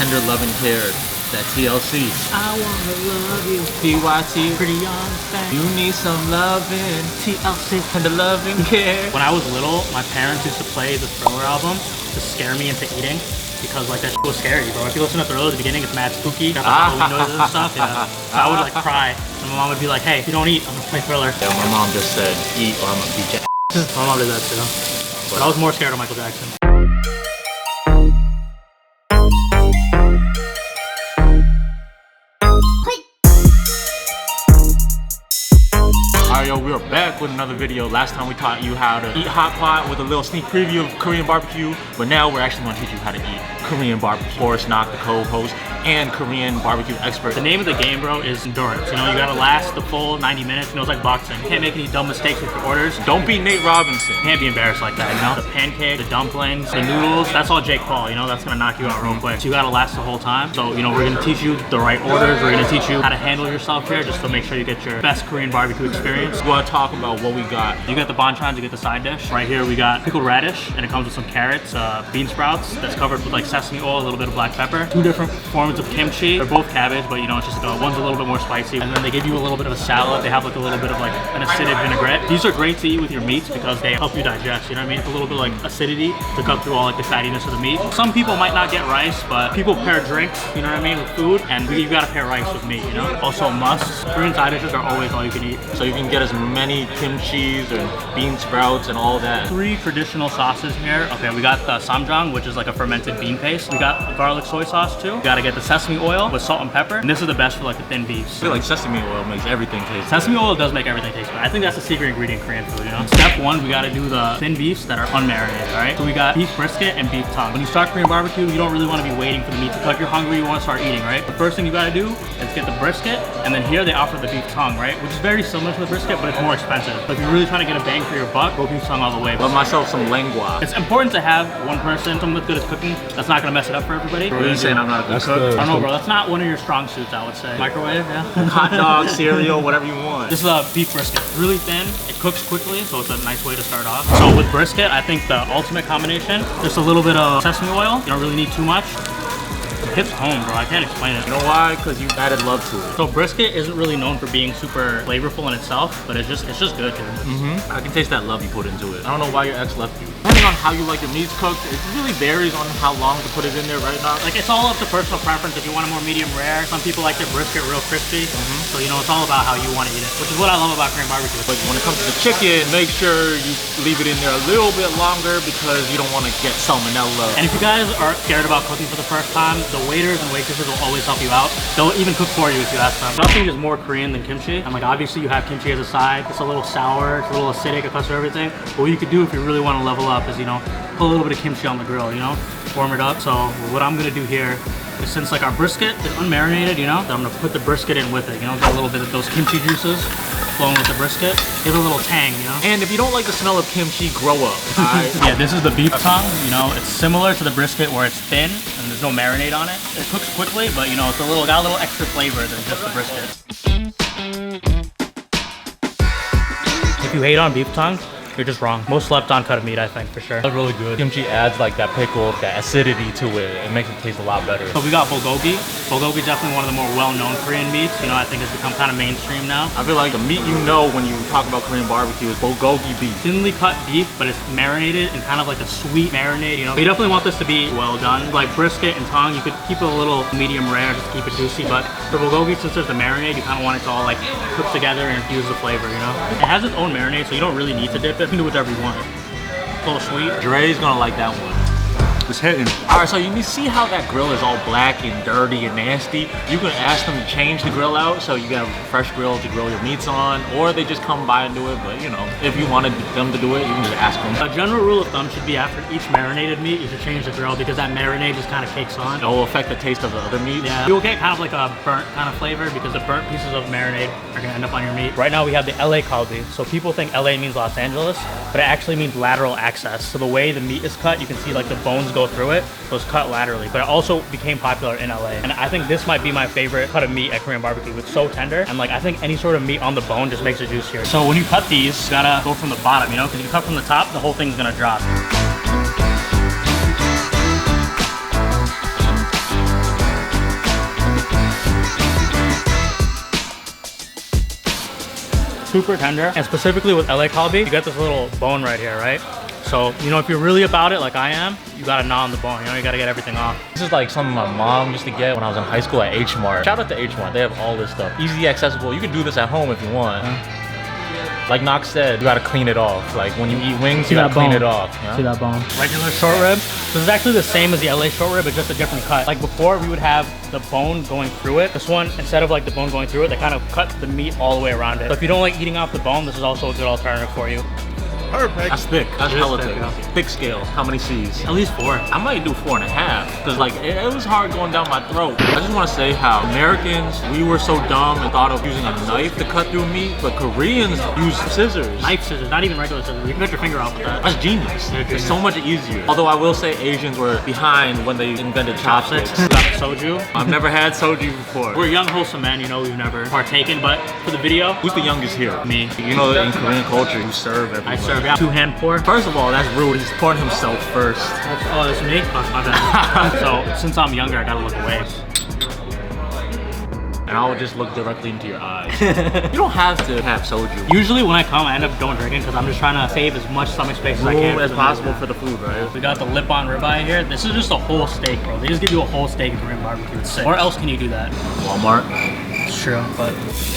tender loving care. That TLC. I wanna love you. PYT. Pretty young thing. You need some loving. TLC. Tender loving care. When I was little, my parents used to play the Thriller album to scare me into eating. Because like that shit was scary, bro. If you listen to Thriller at the beginning, it's mad spooky. Got the Halloween noises and stuff. Yeah. So I would like cry. And my mom would be like, hey, if you don't eat, I'm gonna play Thriller. Yeah, my mom just said, eat or I'm gonna beat your ass. My mom did that too. But I was more scared of Michael Jackson. Alright, yo, we are back with another video. Last time we taught you how to eat hot pot with a little sneak preview of Korean barbecue, but now we're actually going to teach you how to eat Korean barbecue. Forrest Knock, the co-host and Korean barbecue expert. The name of the game, bro, is endurance. You know, you gotta last the full 90 minutes. You know, it's like boxing. You can't make any dumb mistakes with your orders. Don't be Nate Robinson. You can't be embarrassed like that, you know? The pancake, the dumplings, the noodles, that's all Jake Paul, you know? That's gonna knock you out real quick. So you gotta last the whole time. So, you know, we're gonna teach you the right orders. We're gonna teach you how to handle yourself here just to make sure you get your best Korean barbecue experience. We want to talk about what we got. You got the Banchan, you get the side dish. Right here we got pickled radish, and it comes with some carrots, bean sprouts that's covered with like sesame oil, a little bit of black pepper. Two different forms of kimchi. They're both cabbage, but you know, it's just one's a little bit more spicy. And then they give you a little bit of a salad. They have like a little bit of like an acidic vinaigrette. These are great to eat with your meats because they help you digest, you know what I mean? It's a little bit like acidity to cut through all like the fattiness of the meat. Some people might not get rice, but people pair drinks, you know what I mean, with food, and you gotta pair rice with meat, you know? Also a must. Korean side dishes are always all you can eat. So you can get as many kimchis and bean sprouts and all that. 3 traditional sauces here. Okay, we got the Ssam, which is like a fermented bean paste. We got a garlic soy sauce too. We gotta get the sesame oil with salt and pepper. And this is the best for like the thin beefs. I feel like sesame oil makes everything taste Sesame good. oil does make everything taste good. I think that's the secret ingredient in Korean food, you know? Step 1, we gotta do the thin beefs that are unmarinated, all right? So we got beef brisket and beef tongue. When you start Korean barbecue, you don't really wanna be waiting for the meat to cook. You're hungry, you wanna start eating, right? The first thing you gotta do is get the brisket, and then here they offer the beef tongue, right? Which is very similar to the brisket, but it's more expensive. So if you're really trying to get a bang for your buck, go beef tongue all the way. Love myself some lengua. It's important to have one person, someone that's good at cooking, that's not gonna mess it up for everybody. Are you saying I'm not a good cook? I don't know, bro. That's not one of your strong suits, I would say. Microwave, yeah. Hot dog, cereal, whatever you want. This is a beef brisket. Really thin. It cooks quickly, so it's a nice way to start off. So with brisket, I think the ultimate combination, just a little bit of sesame oil. You don't really need too much. It hits home, bro. I can't explain it. You know why? Because you added love to it. So brisket isn't really known for being super flavorful in itself, but it's just good, dude. I can taste that love you put into it. I don't know why your ex left you. Depending on how you like your meats cooked, it really varies on how long to put it in there right now. Like, it's all up to personal preference. If you want it more medium rare, some people like their brisket real crispy. So, you know, it's all about how you want to eat it, which is what I love about Korean barbecue. But when it comes to the chicken, make sure you leave it in there a little bit longer because you don't want to get salmonella. And if you guys are scared about cooking for the first time, the waiters and waitresses will always help you out. They'll even cook for you if you ask them. Nothing is more Korean than kimchi. And like, obviously you have kimchi as a side. It's a little sour, it's a little acidic, it cuts through everything. But what you could do if you really want to level up is, you know, put a little bit of kimchi on the grill, you know, warm it up. So what I'm gonna do here is, since like our brisket is unmarinated, you know, I'm gonna put the brisket in with it, you know, get a little bit of those kimchi juices flowing with the brisket. Give it a little tang, you know. And if you don't like the smell of kimchi, grow up. Yeah, this is the beef tongue, you know, it's similar to the brisket where it's thin and there's no marinade on it. It cooks quickly, but you know, it's got a little extra flavor than just the brisket. If you hate on beef tongue, you're just wrong. Most slept on cut of meat, I think, for sure. That's really good. Kimchi adds like that pickle, that acidity to it. It makes it taste a lot better. So we got bulgogi. Bulgogi is definitely one of the more well-known Korean meats. You know, I think it's become kind of mainstream now. I feel like the meat you know when you talk about Korean barbecue is Bulgogi beef. Thinly cut beef, but it's marinated in kind of like a sweet marinade, you know. You definitely want this to be well done. Like brisket and tongue, you could keep it a little medium rare just to keep it juicy, but for bulgogi, since there's the marinade, you kind of want it to all like cook together and infuse the flavor, you know. It has its own marinade, so you don't really need to dip it. You can do whatever you want. A little sweet. Dre's gonna like that one. It's hitting. All right, so you see how that grill is all black and dirty and nasty? You can ask them to change the grill out so you got a fresh grill to grill your meats on, or they just come by and do it. But you know, if you wanted them to do it, you can just ask them. A general rule of thumb should be after each marinated meat, you should change the grill because that marinade just kind of cakes on. It will affect the taste of the other meat. Yeah, you'll get kind of like a burnt kind of flavor because the burnt pieces of marinade are gonna end up on your meat. Right now we have the LA Kalbi. So people think LA means Los Angeles, but it actually means lateral access. So the way the meat is cut, you can see like the bones go through it. So it's cut laterally, but it also became popular in LA. And I think this might be my favorite cut of meat at Korean barbecue. It's so tender, and like I think any sort of meat on the bone just makes it juicier. So when you cut these, you gotta go from the bottom, you know, because if you cut from the top, the whole thing's gonna drop. super tender. And specifically with LA Kalbi, you got this little bone right here, right? So, you know, if you're really about it like I am, you gotta gnaw on the bone, you know, you gotta get everything off. This is like something my mom used to get when I was in high school at H Mart. Shout out to H Mart, they have all this stuff. Easy accessible, you can do this at home if you want. Like Knox said, you gotta clean it off. Like when you eat wings, you gotta clean it off. You know? See that bone? Regular short rib. This is actually the same as the LA short rib, but just a different cut. Like before, we would have the bone going through it. This one, instead of like the bone going through it, they kind of cut the meat all the way around it. So if you don't like eating off the bone, this is also a good alternative for you. Perfect. That's thick. That's hella thick. Yeah. Thick scale. How many C's? At least 4. I might do 4.5 because like it was hard going down my throat. I just want to say how Americans, we were so dumb and thought of using a knife to cut through meat, but Koreans use scissors. Knife scissors, not even regular scissors. You can cut your finger off with that. That's genius. It's so much easier. Although I will say Asians were behind when they invented chopsticks. We got soju. I've never had soju before. We're young, wholesome men, you know, we've never partaken, but for the video, Who's the youngest here? me. You know that in Korean culture, you serve everybody. I serve 2-hand pour. First of all, that's rude. He's pouring himself first. Oh, that's me? Oh, my bad. So, since I'm younger, I gotta look away. And I will just look directly into your eyes. You don't have to have soju. Usually when I come, I end up don't drinking because I'm just trying to save as much stomach space as I can. As possible for the food, right? We got the lip on ribeye here. This is just a whole steak, bro. They just give you a whole steak in Korean barbecue. It's sick. Where else can you do that? Walmart. It's true, but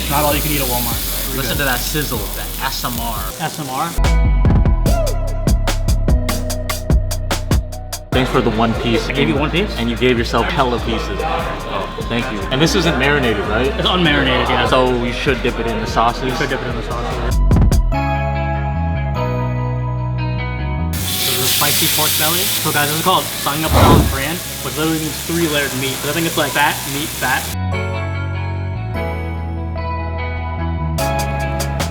not all you can eat at Walmart. Listen to that sizzle, that ASMR. SMR. Thanks for the one piece. I gave you one piece? And you gave yourself hella pieces. Oh, thank you. And this isn't marinated, right? It's unmarinated, yeah. So we should dip it in the sauces. You should dip it in the sauce. This is a spicy pork belly. So guys, this is called Sangapsal in Korean, which literally means 3-layered meat. So I think it's like fat, meat, fat.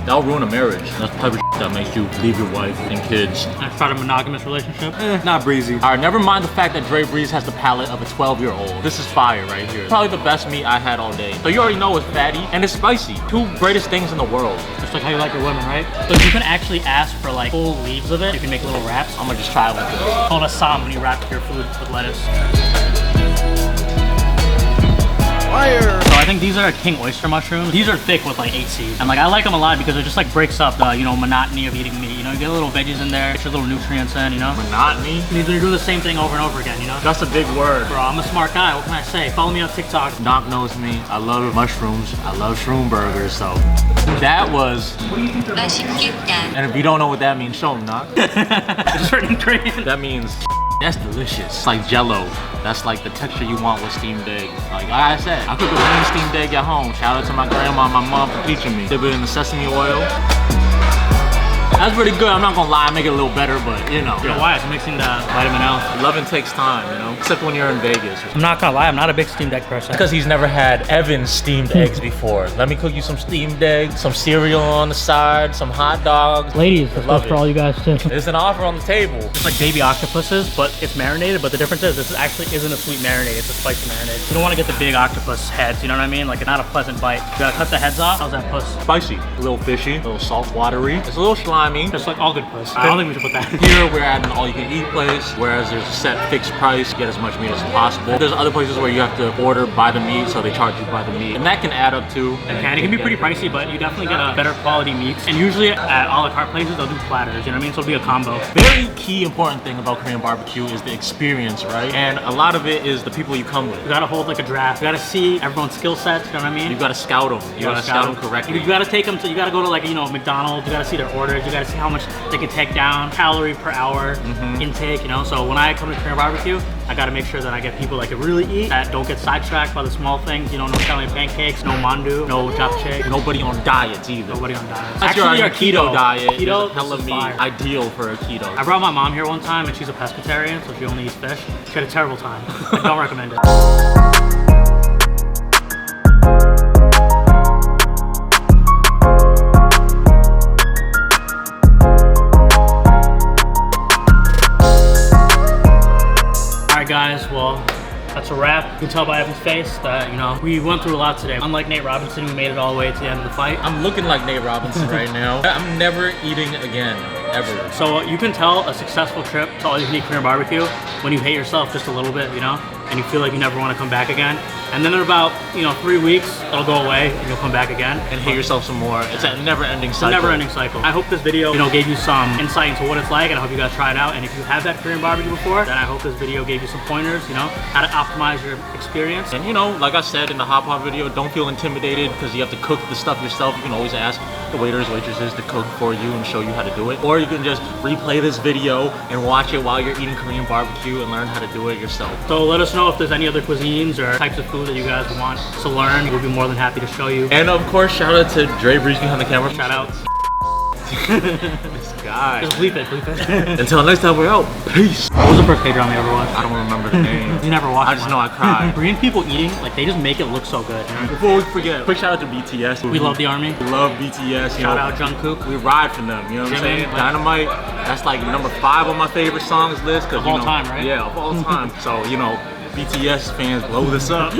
That'll ruin a marriage. That's the type of that makes you leave your wife and kids. I start a monogamous relationship. Not breezy. All right, never mind the fact that Dre Breeze has the palate of a 12-year-old. This is fire right here. Probably the best meat I had all day. So you already know it's fatty and it's spicy. 2 greatest things in the world. Just like how you like your women, right? So you can actually ask for like full leaves of it. You can make little wraps. I'm gonna just try it like this. It's called a Ssam when you wrap your food with lettuce. Fire! So I think these are king oyster mushrooms. These are thick with like 8 seeds. And like I like them a lot because it just like breaks up the, you know, monotony of eating meat. You know, you get a little veggies in there, get your little nutrients in, you know? Monotony? You're doing the same thing over and over again, you know? That's a big word. Bro, I'm a smart guy. What can I say? Follow me on TikTok. Doc knows me. I love mushrooms. I love shroom burgers, so. That was... And if you don't know what that means, show him, Doc. It's written in Korean. That means that's delicious. It's like Jello. That's like the texture you want with steamed egg. Like I said, I cook a mean steamed egg at home. Shout out to my grandma and my mom for teaching me. Dip it in the sesame oil. That's pretty good. I'm not gonna lie, I make it a little better, but you know. You know why? It's mixing the vitamin L. Loving takes time, you know? Except when you're in Vegas. I'm not gonna lie, I'm not a big steamed egg person. Because he's never had Evan's steamed eggs before. Let me cook you some steamed eggs, some cereal on the side, some hot dogs. Ladies, this goes for all you guys too. There's an offer on the table. It's like baby octopuses, but it's marinated. But the difference is this actually isn't a sweet marinade, it's a spicy marinade. You don't want to get the big octopus heads, you know what I mean? Like it's not a pleasant bite. You gotta cut the heads off. How's that puss? Spicy, a little fishy, a little salt watery. It's a little slimy. Just like all good puss. I don't think we should put that. Here we're at an all-you-can-eat place, whereas there's a set fixed price, get as much meat as possible. There's other places where you have to order by the meat, so they charge you by the meat. And that can add up too. It can be pretty pricey, but you definitely get a better quality meat. And usually at a la carte places, they'll do platters, you know what I mean? So it'll be a combo. Very key important thing about Korean barbecue is the experience, right? And a lot of it is the people you come with. You gotta hold like a draft. You gotta see everyone's skill sets, you know what I mean? You gotta scout them. You gotta scout them correctly. You gotta take them to, you gotta go to like, you know, McDonald's, you gotta see their orders, you gotta see how much they can take down, calorie per hour intake, you know? So when I come to Korean barbecue, I gotta make sure that I get people that can really eat, that don't get sidetracked by the small things, you know, no Italian pancakes, no mandu, no japchae. Nobody on diets either. Nobody on diets. Actually, our keto diet keto, is hella meat, ideal for a keto. I brought my mom here one time and she's a pescatarian, so she only eats fish. She had a terrible time. I don't recommend it. Guys, well, that's a wrap. You can tell by Evan's face that, you know, we went through a lot today. Unlike Nate Robinson, we made it all the way to the end of the fight. I'm looking like Nate Robinson right now. I'm never eating again, ever. So you can tell a successful trip to all you can eat Korean barbecue when you hate yourself just a little bit, you know, and you feel like you never want to come back again. And then in about 3 weeks, it'll go away and you'll come back again And hit yourself some more. It's a never-ending cycle. Never-ending cycle. I hope this video, gave you some insight into what it's like, and I hope you guys try it out. And if you have had Korean barbecue before, then I hope this video gave you some pointers, how to optimize your experience. And like I said in the hot pot video, don't feel intimidated because you have to cook the stuff yourself. You can always ask the waiters, waitresses to cook for you and show you how to do it. Or you can just replay this video and watch it while you're eating Korean barbecue and learn how to do it yourself. So let us know if there's any other cuisines or types of food that you guys want to learn. We'll be more than happy to show you. And of course, shout out to Dre Breeze behind the camera. Shout out. This guy. Just bleep it. Until next time, we're out. Peace. What was the first K-drama you ever watched? I don't remember the name. You never watched I just know I cried. Korean people eating, they just make it look so good. Before we forget, quick shout out to BTS. We love the army. We love BTS. Shout out Jungkook. We ride for them, you know what I'm saying? Dynamite, that's like number 5 on my favorite songs list. Of all time, right? Yeah, of all time. So, BTS fans blow this up.